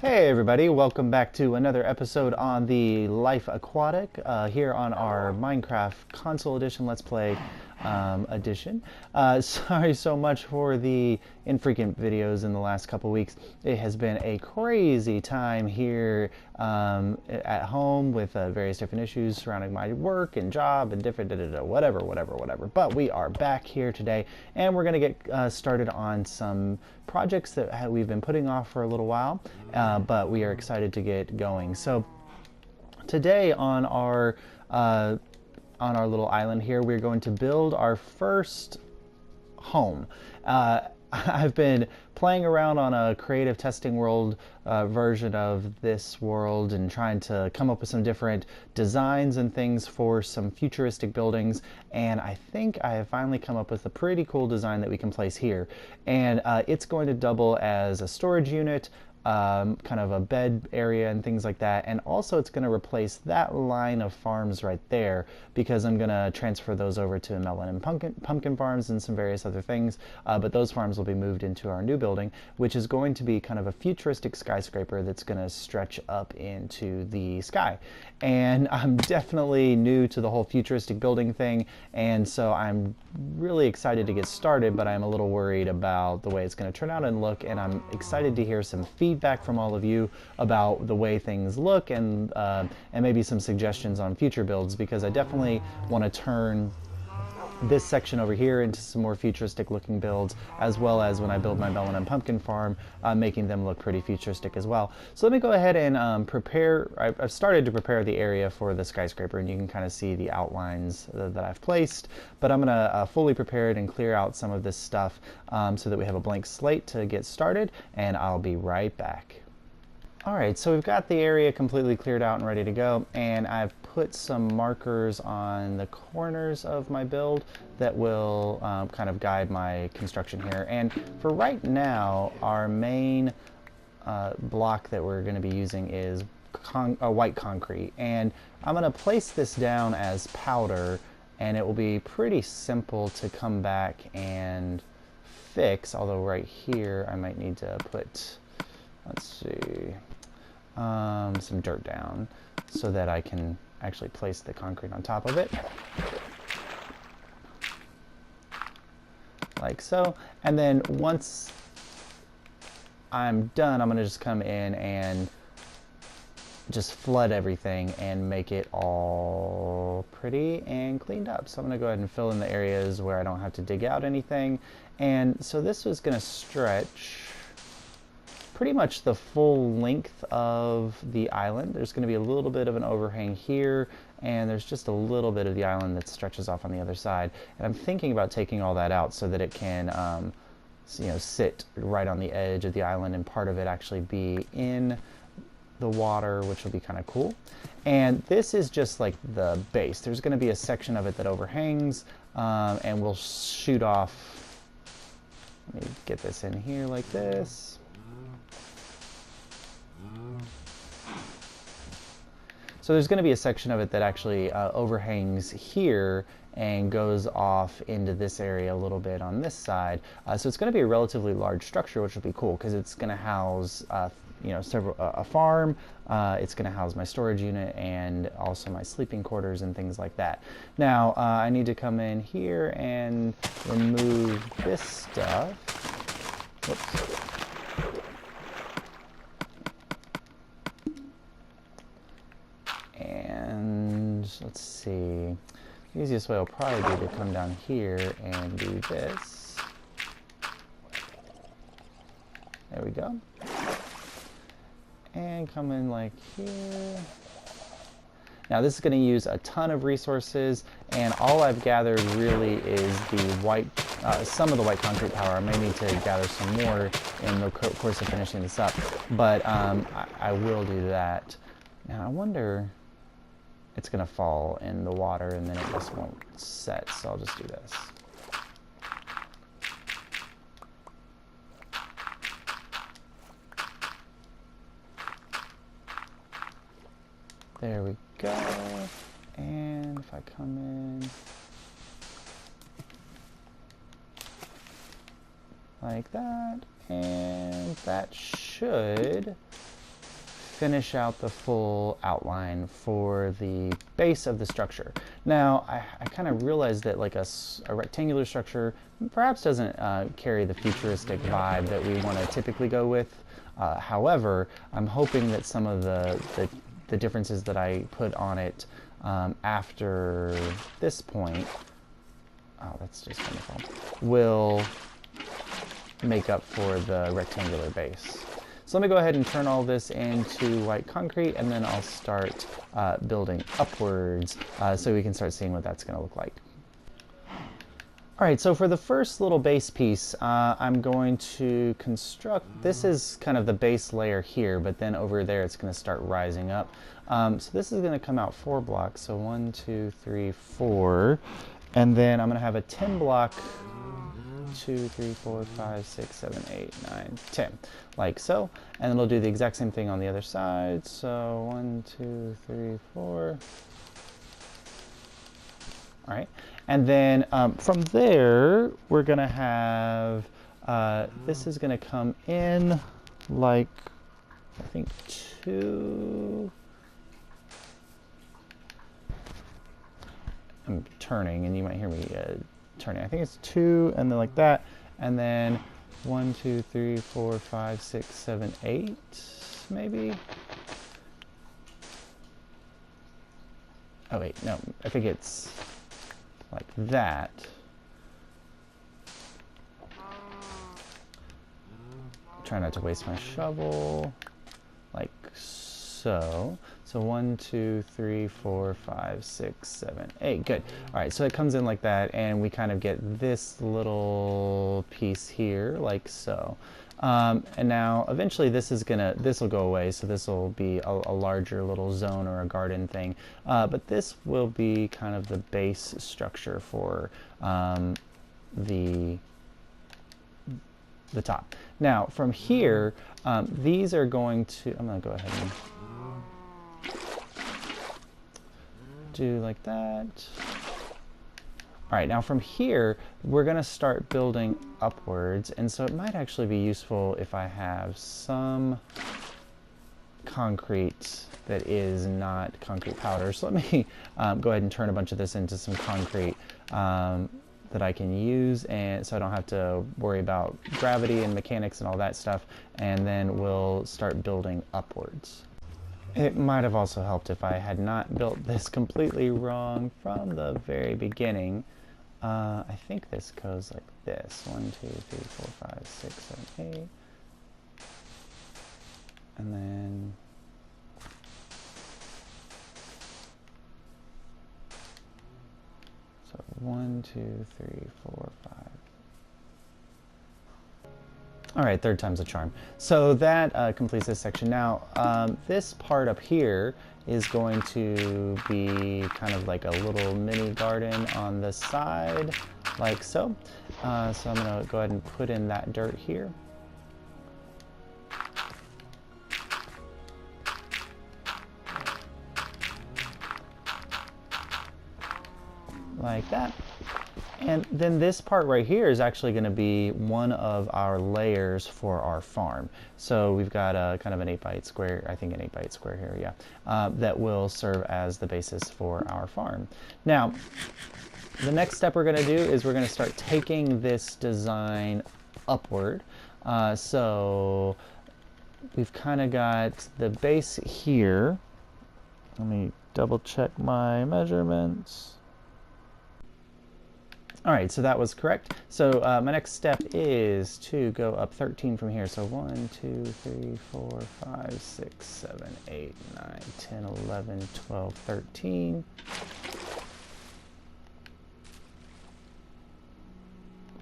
Hey everybody, welcome back to another episode on the Life Aquatic, here on our Minecraft Console Edition Let's Play edition. Sorry so much for the infrequent videos in the last couple weeks. It has been a crazy time here at home with various different issues surrounding my work and job and different whatever. But we are back here today, and we're going to get started on some projects that we've been putting off for a little while, but we are excited to get going. So today on our little island here, we're going to build our first home. I've been playing around on a creative testing world version of this world and trying to come up with some different designs and things for some futuristic buildings, and I think I have finally come up with a pretty cool design that we can place here. And it's going to double as a storage unit, kind of a bed area and things like that, and also it's going to replace that line of farms right there, because I'm going to transfer those over to melon and pumpkin farms and some various other things, but those farms will be moved into our new building, which is going to be kind of a futuristic skyscraper that's going to stretch up into the sky. And I'm definitely new to the whole futuristic building thing, and so I'm really excited to get started, but I'm a little worried about the way it's going to turn out and look, and I'm excited to hear some feedback from all of you about the way things look, and maybe some suggestions on future builds, because I definitely want to turn this section over here into some more futuristic looking builds, as well as when I build my melon and pumpkin farm, making them look pretty futuristic as well. So let me go ahead and prepare. I've started to prepare the area for the skyscraper, and you can kind of see the outlines that I've placed, but I'm going to fully prepare it and clear out some of this stuff so that we have a blank slate to get started, and I'll be right back. Alright, so we've got the area completely cleared out and ready to go, and I've put some markers on the corners of my build that will kind of guide my construction here. And for right now, our main block that we're going to be using is white concrete, and I'm going to place this down as powder, and it will be pretty simple to come back and fix, although right here I might need to put, let's see, some dirt down so that I can actually place the concrete on top of it, like so. And then once I'm done, I'm going to just come in and just flood everything and make it all pretty and cleaned up. So I'm going to go ahead and fill in the areas where I don't have to dig out anything. And so this is going to stretch pretty much the full length of the island. There's going to be a little bit of an overhang here, and there's just a little bit of the island that stretches off on the other side. And I'm thinking about taking all that out so that it can sit right on the edge of the island, and part of it actually be in the water, which will be kind of cool. And this is just like the base. There's going to be a section of it that overhangs, and we'll shoot off. Let me get this in here like this. So there's going to be a section of it that actually overhangs here and goes off into this area a little bit on this side. So it's going to be a relatively large structure, which will be cool because it's going to house a farm. It's going to house my storage unit and also my sleeping quarters and things like that. Now I need to come in here and remove this stuff. Whoops. And let's see, the easiest way will probably be to come down here and do this. There we go. And come in like here. Now this is going to use a ton of resources, and all I've gathered really is the white, some of the white concrete power. I may need to gather some more in the course of finishing this up, but I will do that. Now I wonder, it's going to fall in the water and then it just won't set, so I'll just do this. There we go. And if I come in like that, and that should finish out the full outline for the base of the structure. Now, I kind of realized that like a rectangular structure perhaps doesn't carry the futuristic vibe that we want to typically go with. However, I'm hoping that some of the differences that I put on it after this point, oh, that's just wonderful, will make up for the rectangular base. So let me go ahead and turn all this into white concrete, and then I'll start building upwards so we can start seeing what that's going to look like. All right, so for the first little base piece, I'm going to construct, this is kind of the base layer here, but then over there it's going to start rising up. So this is going to come out 4 blocks, so 1, 2, 3, 4, and then I'm going to have a 10 block, 2, 3, 4, 5, 6, 7, 8, 9, 10, like so. And then we'll do the exact same thing on the other side. So 1, 2, 3, 4. All right, and then from there, we're gonna have, this is gonna come in like, I think 2, I'm turning and you might hear me turning. I think it's 2 and then like that, and then 1, 2, 3, 4, 5, 6, 7, 8, maybe. Oh wait, no, I think it's like that. Try not to waste my shovel, like so. So 1, 2, 3, 4, 5, 6, 7, 8. Good. All right, so it comes in like that, and we kind of get this little piece here, like so. And now, eventually, this will go away. So this will be a larger little zone or a garden thing. But this will be kind of the base structure for the top. Now, from here, these are going to. I'm going to go ahead and do like that. All right, now from here, we're gonna start building upwards, and so it might actually be useful if I have some concrete that is not concrete powder. So let me go ahead and turn a bunch of this into some concrete that I can use, and so I don't have to worry about gravity and mechanics and all that stuff, and then we'll start building upwards. It might have also helped if I had not built this completely wrong from the very beginning. I think this goes like this. 1, 2, 3, 4, 5, 6, 7, 8. And then so 1, 2, 3, 4, 5. All right, third time's a charm. So that completes this section. Now, this part up here is going to be kind of like a little mini garden on the side, like so. So I'm gonna go ahead and put in that dirt here. Like that. And then this part right here is actually going to be one of our layers for our farm. So we've got a kind of an 8x8 square, I think an 8x8 square here, yeah, that will serve as the basis for our farm. Now, the next step we're going to do is we're going to start taking this design upward. So we've kind of got the base here. Let me double check my measurements. All right, so that was correct. So my next step is to go up 13 from here. So 1, 2, 3, 4, 5, 6, 7, 8, 9, 10, 11, 12, 13.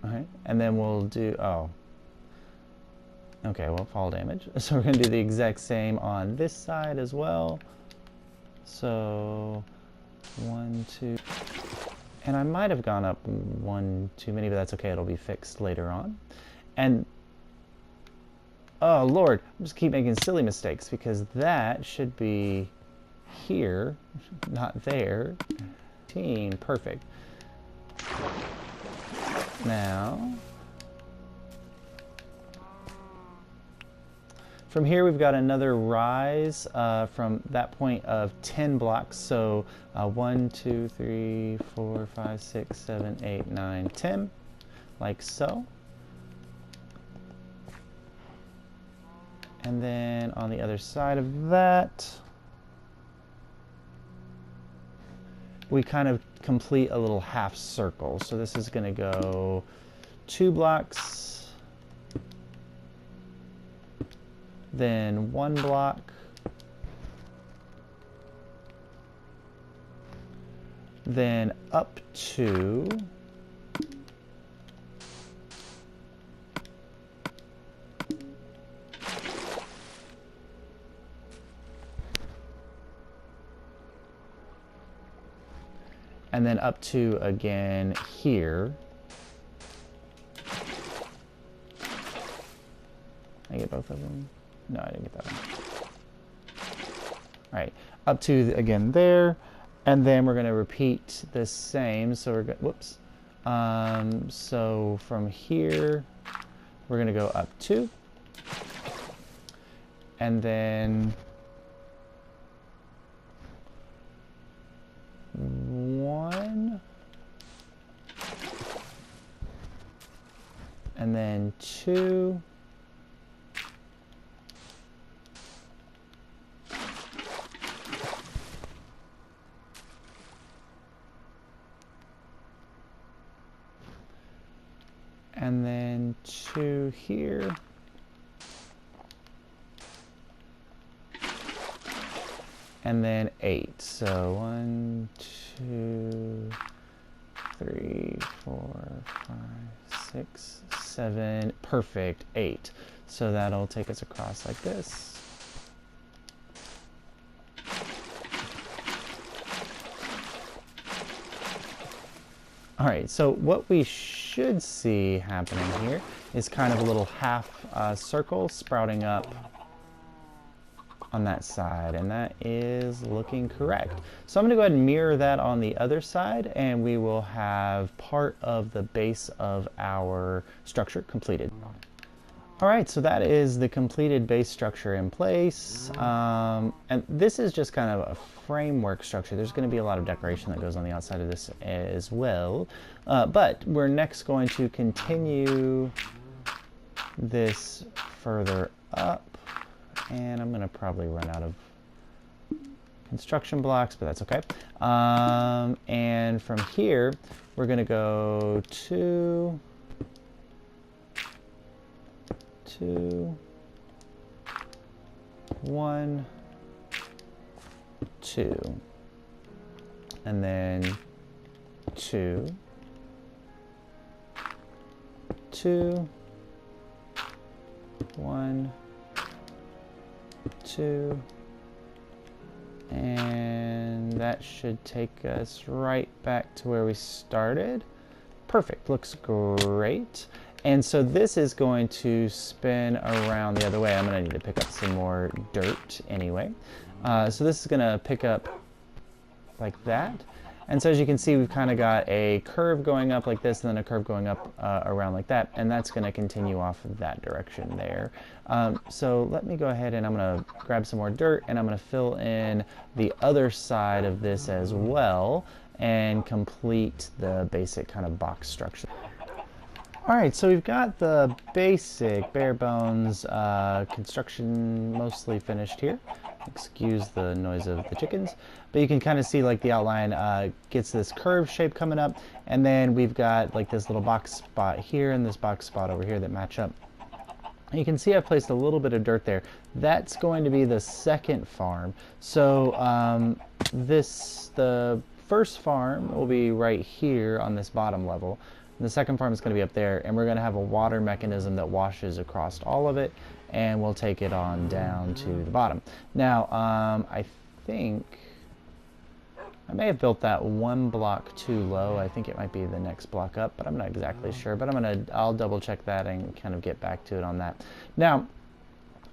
All right, and then we'll do, oh. Okay, well, fall damage. So we're gonna do the exact same on this side as well. So 1, 2, and I might have gone up 1 too many, but that's okay, it'll be fixed later on. And, oh Lord, I just keep making silly mistakes because that should be here, not there. Perfect. Now, From here, we've got another rise from that point of 10 blocks. So 1, 2, 3, 4, 5, 6, 7, 8, 9, 10, like so. And then on the other side of that, we kind of complete a little half circle. So this is going to go 2 blocks, then 1 block, then up 2, and then up 2 again here. I get both of them? No, I didn't get that one. All right, up 2 again there, and then we're going to repeat the same. So we're going, whoops. So from here, we're going to go up 2, and then 1, and then 2, and then 2 here, and then 8. So 1, 2, 3, 4, 5, 6, 7. Perfect. 8. So that'll take us across like this. All right, so what we should see happening here is kind of a little half circle sprouting up on that side, and that is looking correct. So I'm going to go ahead and mirror that on the other side, and we will have part of the base of our structure completed. All right, so that is the completed base structure in place. And this is just kind of a framework structure. There's going to be a lot of decoration that goes on the outside of this as well. But we're next going to continue this further up. And I'm going to probably run out of construction blocks, but that's okay. And from here, we're going to go 2, 2, 1, 2, and then 2, 2, 1, 2, and that should take us right back to where we started. Perfect, looks great. And so this is going to spin around the other way. I'm going to need to pick up some more dirt anyway. So this is going to pick up like that. And so as you can see, we've kind of got a curve going up like this, and then a curve going up around like that. And that's going to continue off of that direction there. So let me go ahead and I'm going to grab some more dirt, and I'm going to fill in the other side of this as well and complete the basic kind of box structure. All right, so we've got the basic bare bones construction mostly finished here. Excuse the noise of the chickens, but you can kind of see like the outline gets this curved shape coming up, and then we've got like this little box spot here and this box spot over here that match up. You can see I've placed a little bit of dirt there. That's going to be the second farm. So the first farm will be right here on this bottom level. The second farm is going to be up there, and we're going to have a water mechanism that washes across all of it, and we'll take it on down to the bottom. Now, I think I may have built that 1 block too low. I think it might be the next block up, but I'm not exactly sure. But I'll double check that and kind of get back to it on that. Now,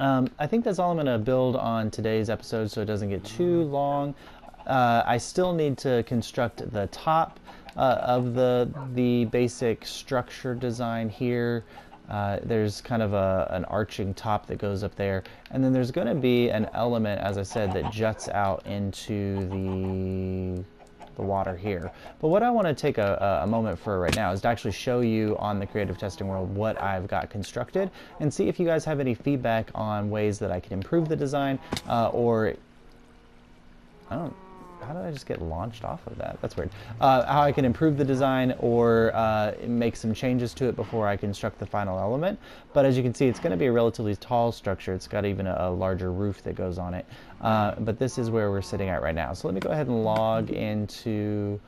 I think that's all I'm going to build on today's episode, so it doesn't get too long. I still need to construct the top of the basic structure design here. There's kind of an arching top that goes up there, and then there's going to be an element, as I said, that juts out into the water here. But what I want to take a moment for right now is to actually show you on the creative testing world what I've got constructed, and see if you guys have any feedback on ways that I can improve the design, or I don't. How did I just get launched off of that? That's weird. How I can improve the design or make some changes to it before I construct the final element. But as you can see, it's going to be a relatively tall structure. It's got even a larger roof that goes on it. But this is where we're sitting at right now. So let me go ahead and log into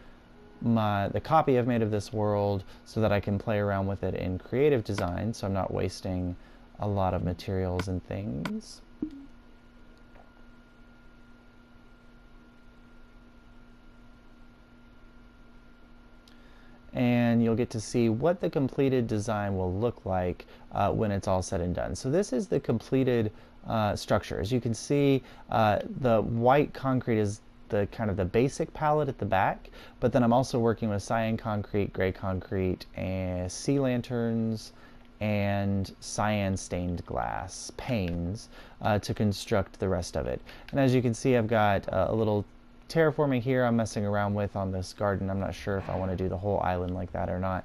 the copy I've made of this world so that I can play around with it in creative design, so I'm not wasting a lot of materials and things. And you'll get to see what the completed design will look like when it's all said and done. So this is the completed structure. As you can see, the white concrete is the kind of the basic palette at the back, but then I'm also working with cyan concrete, gray concrete, and sea lanterns, and cyan stained glass panes to construct the rest of it. And as you can see, I've got a little terraforming here I'm messing around with on this garden. I'm not sure if I want to do the whole island like that or not.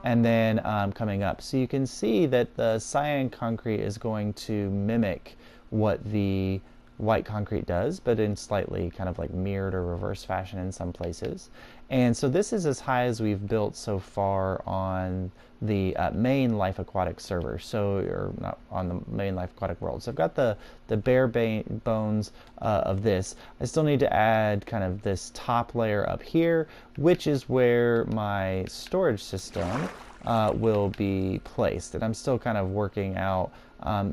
And then coming up, so you can see that the cyan concrete is going to mimic what the white concrete does, but in slightly kind of like mirrored or reverse fashion in some places. And so this is as high as we've built so far on the main Life Aquatic server, so, or not on the main Life Aquatic world. So I've got the bare bones of this. I still need to add kind of this top layer up here, which is where my storage system will be placed. And I'm still kind of working out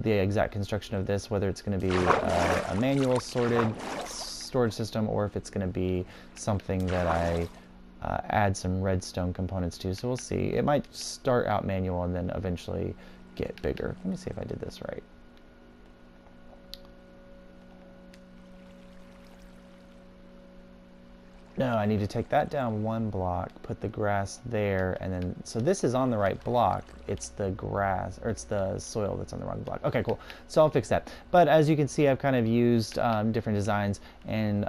the exact construction of this, whether it's going to be a manual sorted storage system or if it's going to be something that I add some redstone components to. So we'll see. It might start out manual and then eventually get bigger. Let me see if I did this right. No, I need to take that down one block, put the grass there, and then, so this is on the right block. It's the grass, or it's the soil that's on the wrong block. Okay, cool. So I'll fix that. But as you can see, I've kind of used different designs, and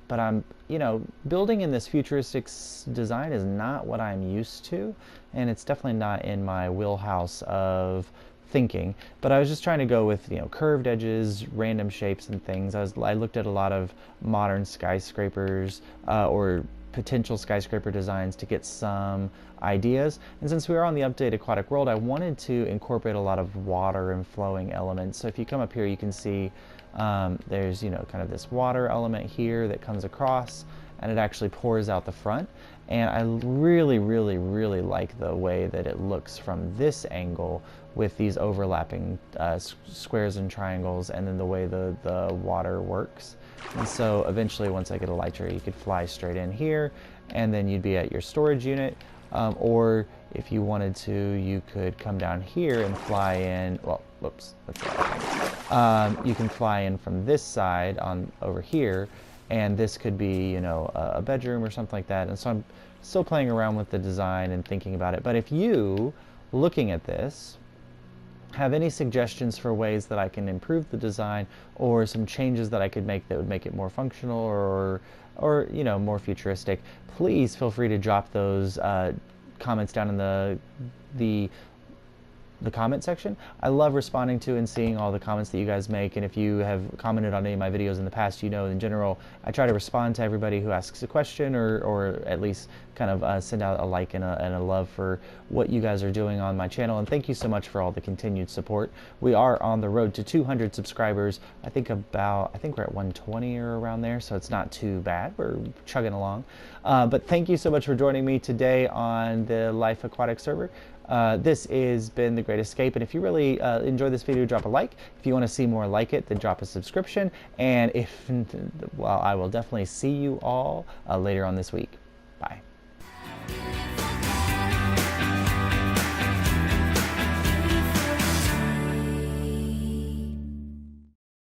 but I'm, you know, building in this futuristic design is not what I'm used to, and it's definitely not in my wheelhouse of thinking. But I was just trying to go with, you know, curved edges, random shapes and things. I looked at a lot of modern skyscrapers or potential skyscraper designs to get some ideas. And since we are on the Update Aquatic world, I wanted to incorporate a lot of water and flowing elements. So if you come up here, you can see there's, you know, kind of this water element here that comes across, and it actually pours out the front. And I really, really, really like the way that it looks from this angle with these overlapping squares and triangles, and then the way the water works. And so eventually, once I get a Elytra, you could fly straight in here, and then you'd be at your storage unit. Or if you wanted to, you could come down here and fly in. Well, whoops, that's the other thing. You can fly in from this side on over here, and this could be, you know, a bedroom or something like that. And so I'm still playing around with the design and thinking about it. But if you, looking at this, have any suggestions for ways that I can improve the design, or some changes that I could make that would make it more functional or you know, more futuristic, please feel free to drop those comments down in the comment section. I love responding to and seeing all the comments that you guys make, and if you have commented on any of my videos in the past, you know, in general, I try to respond to everybody who asks a question, or at least kind of send out a like and a love for what you guys are doing on my channel. And thank you so much for all the continued support. We are on the road to 200 subscribers. I think we're at 120 or around there, so it's not too bad. We're chugging along. But thank you so much for joining me today on the Life Aquatic server. This has been The Great Escape, and if you really enjoy this video, drop a like. If you want to see more like it, then drop a subscription. And well, I will definitely see you all later on this week. Bye.